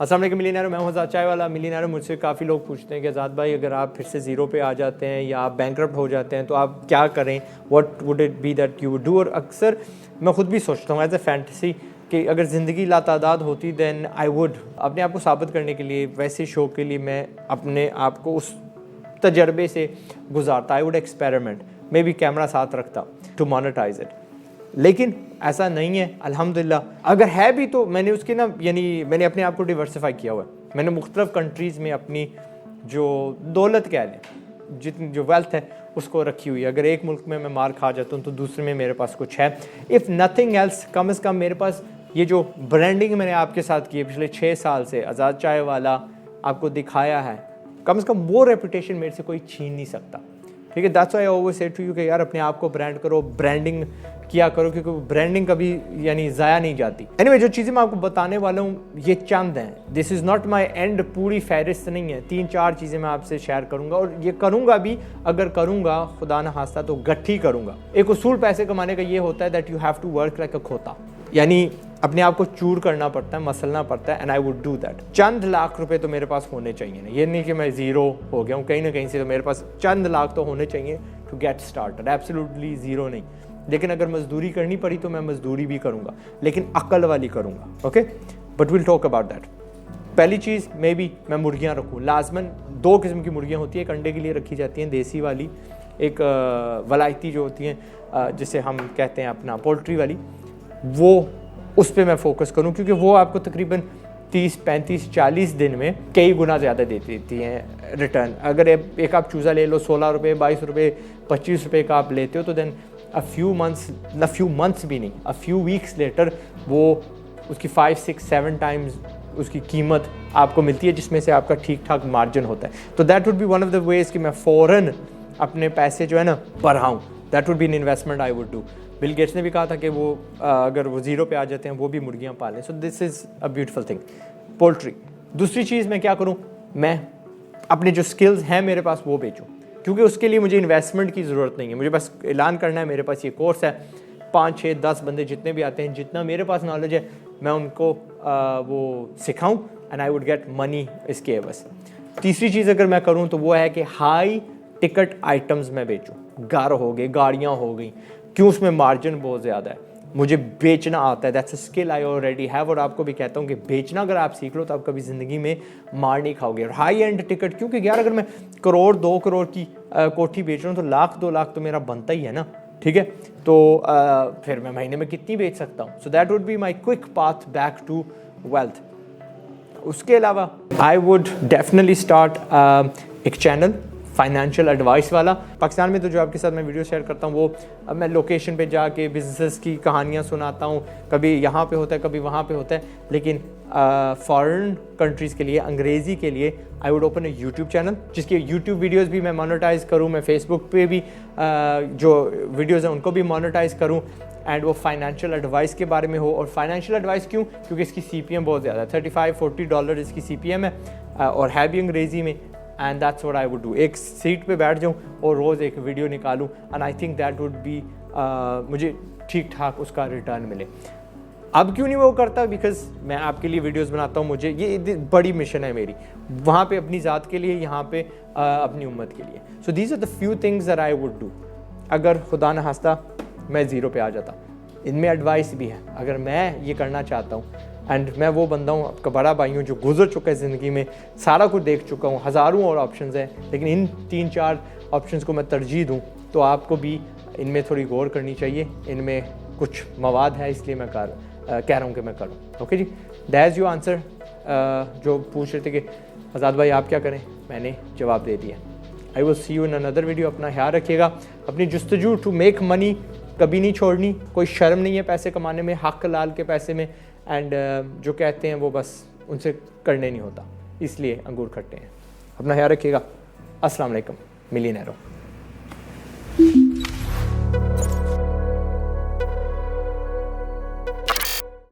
अस्सलाम वालेकुम मिलियनेयर, मैं हूं अज़ाद चायवाला। मिलियनेयर मुझसे काफ़ी लोग पूछते हैं कि अज़ाद भाई अगर आप फिर से ज़ीरो पे आ जाते हैं या आप बैंकरप्ट हो जाते हैं तो आप क्या करें, what would it be that you would do. और अक्सर मैं ख़ुद भी सोचता हूँ एज ए फैंटेसी कि अगर ज़िंदगी लातादाद होती दैन आई वुड अपने आप को साबित करने के लिए, वैसे शो के लिए मैं अपने आप को उस तजर्बे से गुजारता। I would experiment, maybe camera साथ रखता टू मोनेटाइज इट। लेकिन ऐसा नहीं है अल्हम्दुलिल्लाह। अगर है भी तो मैंने उसके मैंने अपने आप को डिवर्सिफाई किया हुआ है। मैंने मुख्तलिफ कंट्रीज़ में अपनी जो दौलत कह लें, जितनी जो वेल्थ है उसको रखी हुई है। अगर एक मुल्क में मैं मार खा जाता हूँ तो दूसरे में मेरे पास कुछ है। इफ़ नथिंग एल्स, कम से कम मेरे पास ये जो ब्रांडिंग मैंने आपके साथ की है पिछले 6 साल से, आज़ाद चायवाला आपको दिखाया है, कम से कम वो रेपुटेशन मेरे से कोई छीन नहीं सकता। ठीक है, that's why I always say to you कि यार अपने आप को ब्रांड करो, ब्रांडिंग किया करो, क्योंकि ब्रांडिंग कभी ज़ाया नहीं जाती। एनीवे, जो चीज़ें मैं आपको बताने वाला हूँ ये चंद हैं। This is not my and, पूरी फहरिस्त नहीं है। 3-4 चीज़ें मैं आपसे शेयर करूँगा और ये करूँगा भी, अगर करूँगा खुदा न खास्ता तो गट्ठी करूँगा। एक उसूल पैसे कमाने का ये होता है that you have to work like a खोता, यानी अपने आप को चूर करना पड़ता है, मसलना पड़ता है। And I would do that. चंद लाख रुपए तो मेरे पास होने चाहिए ना, ये नहीं कि मैं ज़ीरो हो गया हूँ, कहीं ना कहीं से तो मेरे पास चंद लाख तो होने चाहिए to get started. Absolutely zero नहीं, लेकिन अगर मजदूरी करनी पड़ी तो मैं मजदूरी भी करूँगा, लेकिन अक्ल वाली करूँगा। Okay, but will talk about that. पहली चीज़, मे बी मैं मुर्गियाँ रखूँ। लाजमन 2 किस्म की मुर्गियाँ होती है। एक अंडे के लिए रखी जाती हैं, देसी वाली, एक वलायती जो होती हैं जिसे हम कहते हैं अपना पोल्ट्री वाली, वो उस पर मैं फोकस करूं, क्योंकि वो आपको तकरीबन 30, 35, 40 दिन में कई गुना ज़्यादा दे देती हैं रिटर्न। अगर एक आप चूज़ा ले लो 16 रुपये, 22 रुपये, 25 रुपये का आप लेते हो तो देन अ फ्यू मंथ्स भी नहीं, अ फ्यू वीक्स लेटर वो उसकी 5, 6, 7 टाइम्स उसकी कीमत आपको मिलती है, जिसमें से आपका ठीक ठाक मार्जिन होता है। तो that would be one of the ways कि मैं फ़ौरन अपने पैसे जो है ना बढ़ाऊँ। That would be an investment I would do. Bill Gates ने भी कहा था कि वो अगर वो ज़ीरो पे आ जाते हैं वो भी मुर्गियाँ पालें। So this is a beautiful thing, poultry. दूसरी चीज़ मैं क्या करूँ, मैं अपने जो स्किल्स हैं मेरे पास वो बेचूँ, क्योंकि उसके लिए मुझे इन्वेस्टमेंट की ज़रूरत नहीं है। मुझे बस ऐलान करना है, मेरे पास ये कोर्स है, 5, 6, 10 बंदे जितने भी आते हैं, जितना मेरे पास नॉलेज है मैं उनको वो सिखाऊँ and I would get money इसके बस। तीसरी चीज़ अगर मैं करूँ तो वो है कि हाई टिकट आइटम्स मैं बेचूँ। घर हो गए, गाड़ियाँ हो गई, क्यों, उसमें मार्जिन बहुत ज़्यादा है, मुझे बेचना आता है। That's a skill I already have. और आपको भी कहता हूँ कि बेचना अगर आप सीख लो तो आप कभी ज़िंदगी में मार नहीं खाओगे। और हाई एंड टिकट, क्योंकि यार अगर मैं करोड़ 2 करोड़ की कोठी बेच रहा हूँ तो लाख 2 लाख तो मेरा बनता ही है ना। ठीक है, तो फिर मैं महीने में कितनी बेच सकता हूँ। So that would be my quick path back to wealth. उसके अलावा आई वुड डेफिनेटली स्टार्ट एक चैनल फाइनेंशियल एडवाइस वाला। पाकिस्तान में तो जो आपके साथ मैं वीडियो शेयर करता हूँ वो मैं लोकेशन पे जाके बिजनेस की कहानियाँ सुनाता हूँ, कभी यहाँ पे होता है कभी वहाँ पे होता है। लेकिन फॉरेन कंट्रीज़ के लिए, अंग्रेज़ी के लिए I would open a YouTube channel, जिसके यूट्यूब वीडियोज़ भी मैं मोनेटाइज़ करूँ। मैं फेसबुक पे भी जो वीडियोज़ हैं उनको भी मोनेटाइज़ करूँ, एंड वो फाइनेंशियल एडवाइस के बारे में हो। और फाइनेंशियल एडवाइस क्यों, क्योंकि इसकी CPM बहुत ज़्यादा है, $35-40 इसकी CPM है और है भी अंग्रेज़ी में। And that's what I would do. एक सीट पे बैठ जाऊँ और रोज़ एक वीडियो निकालूँ, and I think that would B मुझे ठीक ठाक उसका रिटर्न मिले। अब क्यों नहीं वो करता, बिकॉज मैं आपके लिए वीडियोस बनाता हूँ, मुझे ये बड़ी मिशन है मेरी, वहाँ पे अपनी ज़ात के लिए, यहाँ पे अपनी उम्मत के लिए। So these are the few things that I would do अगर खुदा न खास्ता मैं ज़ीरो पे आ जाता। इनमें एडवाइस भी है, अगर मैं ये करना चाहता हूँ, एंड मैं वो बंदा हूँ, आपका बड़ा भाई हूँ जो गुजर चुका है ज़िंदगी में, सारा कुछ देख चुका हूँ, हज़ारों और ऑप्शंस हैं, लेकिन इन 3-4 ऑप्शंस को मैं तरजीह दूँ तो आपको भी इनमें थोड़ी गौर करनी चाहिए। इनमें कुछ मवाद है, इसलिए मैं कह रहा हूँ कि मैं करूँ। Okay ji, that's your answer. जो पूछ रहे थे कि आज़ाद भाई आप क्या करें, मैंने जवाब दे दिया। I will see you in another video. अपना ख्याल रखिएगा। अपनी जुस्तजू टू मेक मनी कभी नहीं छोड़नी, कोई शर्म नहीं है पैसे कमाने में, हक लाल के पैसे में। एंड जो कहते हैं वो बस उनसे करने नहीं होता, इसलिए अंगूर खट्टे हैं। अपना ख्याल रखिएगा। अस्सलाम वालेकुम मिलियनेरो।